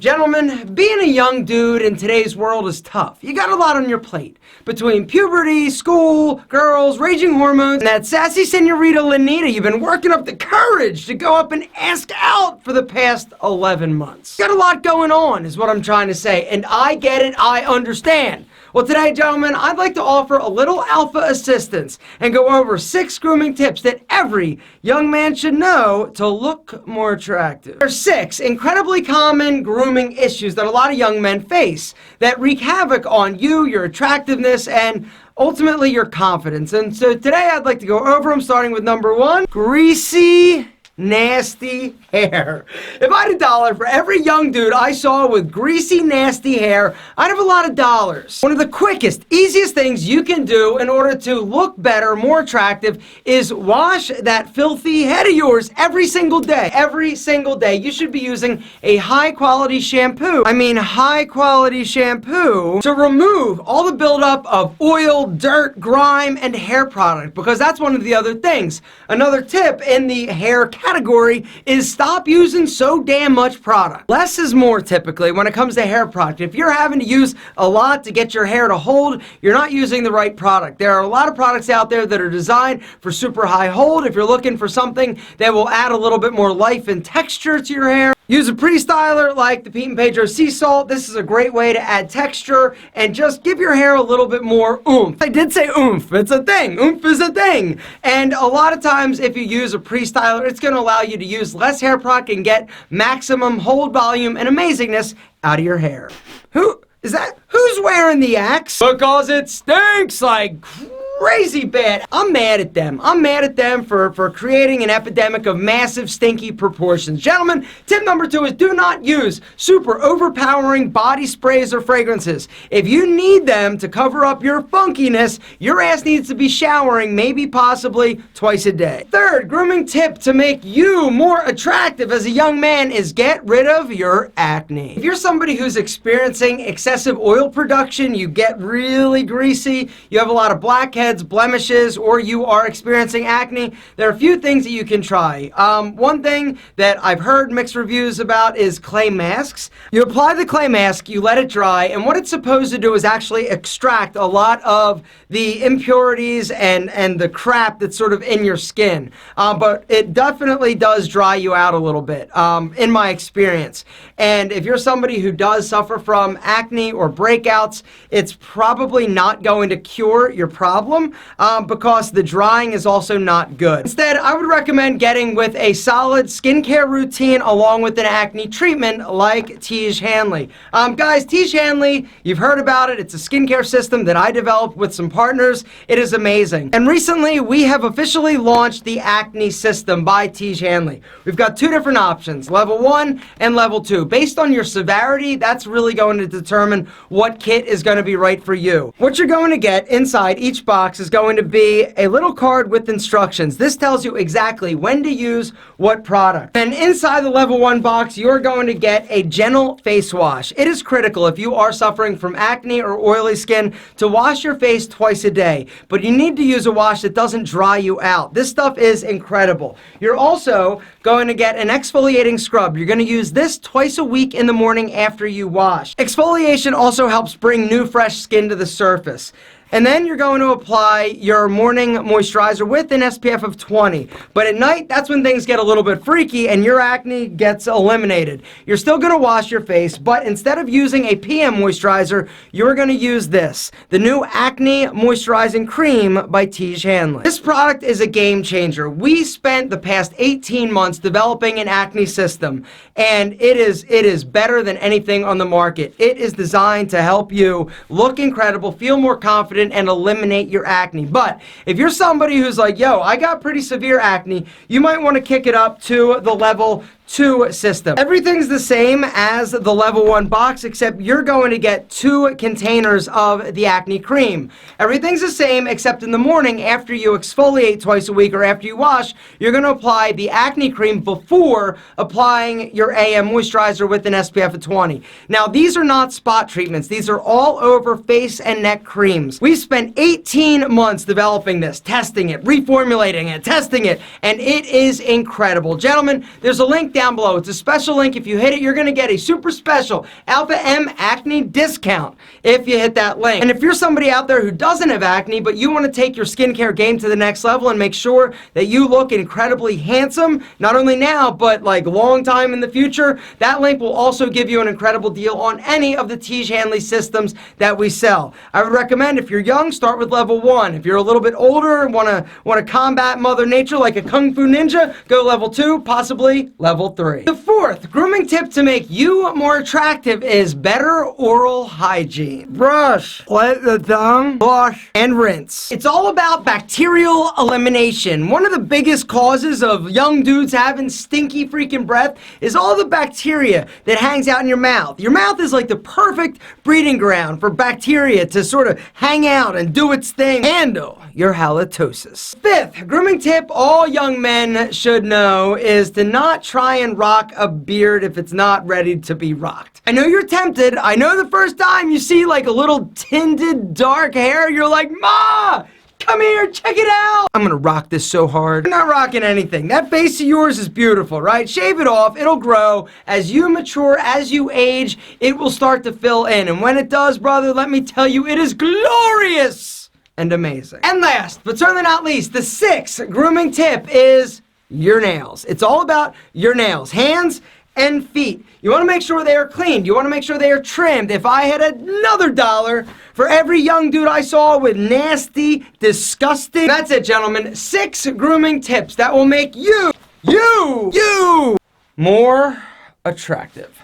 Gentlemen, being a young dude in today's world is tough. You got a lot on your plate. Between puberty, school, girls, raging hormones, and that sassy senorita Lanita you've been working up the courage to go up and ask out for the past 11 months. Got a lot going on is what I'm trying to say, and I get it, I understand. Well, today, gentlemen, I'd like to offer a little alpha assistance and go over 6 grooming tips that every young man should know to look more attractive. There are 6 incredibly common grooming issues that a lot of young men face that wreak havoc on you, your attractiveness, and ultimately your confidence. And so today I'd like to go over them, starting with number 1, greasy, nasty hair. If I had $1 for every young dude I saw with greasy, nasty hair, I'd have a lot of dollars. One of the quickest, easiest things you can do in order to look better, more attractive, is wash that filthy head of yours every single day. Every single day. You should be using a high-quality shampoo. High-quality shampoo to remove all the buildup of oil, dirt, grime, and hair product, because that's one of the other things. Another tip in the hair category is stop using so damn much product. Less is more typically when it comes to hair product. If you're having to use a lot to get your hair to hold, you're not using the right product. There are a lot of products out there that are designed for super high hold. If you're looking for something that will add a little bit more life and texture to your hair, use a pre-styler like the Pete and Pedro Sea Salt. This is a great way to add texture and just give your hair a little bit more oomph. I did say oomph. It's a thing. Oomph is a thing. And a lot of times if you use a pre-styler, it's going to allow you to use less hair product and get maximum hold volume and amazingness out of your hair. Who's wearing the Axe? Because it stinks like crazy bad. I'm mad at them. I'm mad at them for creating an epidemic of massive stinky proportions. Gentlemen, tip number 2 is do not use super overpowering body sprays or fragrances. If you need them to cover up your funkiness, your ass needs to be showering maybe possibly twice a day. Third grooming tip to make you more attractive as a young man is get rid of your acne. If you're somebody who's experiencing excessive oil production, you get really greasy, you have a lot of blackheads, blemishes, or you are experiencing acne, there are a few things that you can try. One thing that I've heard mixed reviews about is clay masks. You apply the clay mask, you let it dry, and what it's supposed to do is actually extract a lot of the impurities and the crap that's sort of in your skin. But it definitely does dry you out a little bit, in my experience. And if you're somebody who does suffer from acne or breakouts, it's probably not going to cure your problem. Because the drying is also not good. Instead, I would recommend getting with a solid skincare routine along with an acne treatment like Tiege Hanley. Guys, Tiege Hanley, you've heard about it. It's a skincare system that I developed with some partners. It is amazing. And recently, we have officially launched the Acne System by Tiege Hanley. We've got 2 different options, level 1 and level 2. Based on your severity, that's really going to determine what kit is going to be right for you. What you're going to get inside each box is going to be a little card with instructions. This tells you exactly when to use what product. And inside the level 1 box, you're going to get a gentle face wash. It is critical if you are suffering from acne or oily skin to wash your face twice a day. But you need to use a wash that doesn't dry you out. This stuff is incredible. You're also going to get an exfoliating scrub. You're going to use this twice a week in the morning after you wash. Exfoliation also helps bring new fresh skin to the surface. And then you're going to apply your morning moisturizer with an SPF of 20. But at night, that's when things get a little bit freaky and your acne gets eliminated. You're still going to wash your face, but instead of using a PM moisturizer, you're going to use this, the new Acne Moisturizing Cream by Tiege Hanley. This product is a game changer. We spent the past 18 months developing an acne system, and it is better than anything on the market. It is designed to help you look incredible, feel more confident, and eliminate your acne. But if you're somebody who's like, yo, I got pretty severe acne, you might want to kick it up to the level 2 system. Everything's the same as the level 1 box, except you're going to get 2 containers of the acne cream. Everything's the same, except in the morning after you exfoliate twice a week or after you wash, you're going to apply the acne cream before applying your AM moisturizer with an SPF of 20. Now, these are not spot treatments. These are all over face and neck creams. We spent 18 months developing this, testing it, reformulating it, testing it, and it is incredible. Gentlemen, there's a link down below. It's a special link. If you hit it, you're going to get a super special Alpha M acne discount if you hit that link. And if you're somebody out there who doesn't have acne, but you want to take your skincare game to the next level and make sure that you look incredibly handsome, not only now, but like long time in the future, that link will also give you an incredible deal on any of the Tiege Hanley systems that we sell. I would recommend, if you're young, start with level 1. If you're a little bit older and want to combat Mother Nature like a Kung Fu ninja, go level 2, possibly level 3. The fourth grooming tip to make you more attractive is better oral hygiene. Brush, wet the tongue, wash, and rinse. It's all about bacterial elimination. One of the biggest causes of young dudes having stinky freaking breath is all the bacteria that hangs out in your mouth. Your mouth is like the perfect breeding ground for bacteria to sort of hang out and do its thing. Handle your halitosis. Fifth grooming tip all young men should know is to not try and rock a beard if it's not ready to be rocked. I know you're tempted. I know the first time you see like a little tinted dark hair, you're like, Ma! Come here, check it out! I'm gonna rock this so hard. I'm not rocking anything. That face of yours is beautiful, right? Shave it off, it'll grow. As you mature, as you age, it will start to fill in. And when it does, brother, let me tell you, it is glorious and amazing. And last, but certainly not least, the sixth grooming tip is your nails. It's all about your nails. Hands and feet. You want to make sure they are cleaned. You want to make sure they are trimmed. If I had another dollar for every young dude I saw with nasty, disgusting... That's it, gentlemen. 6 grooming tips that will make you more attractive.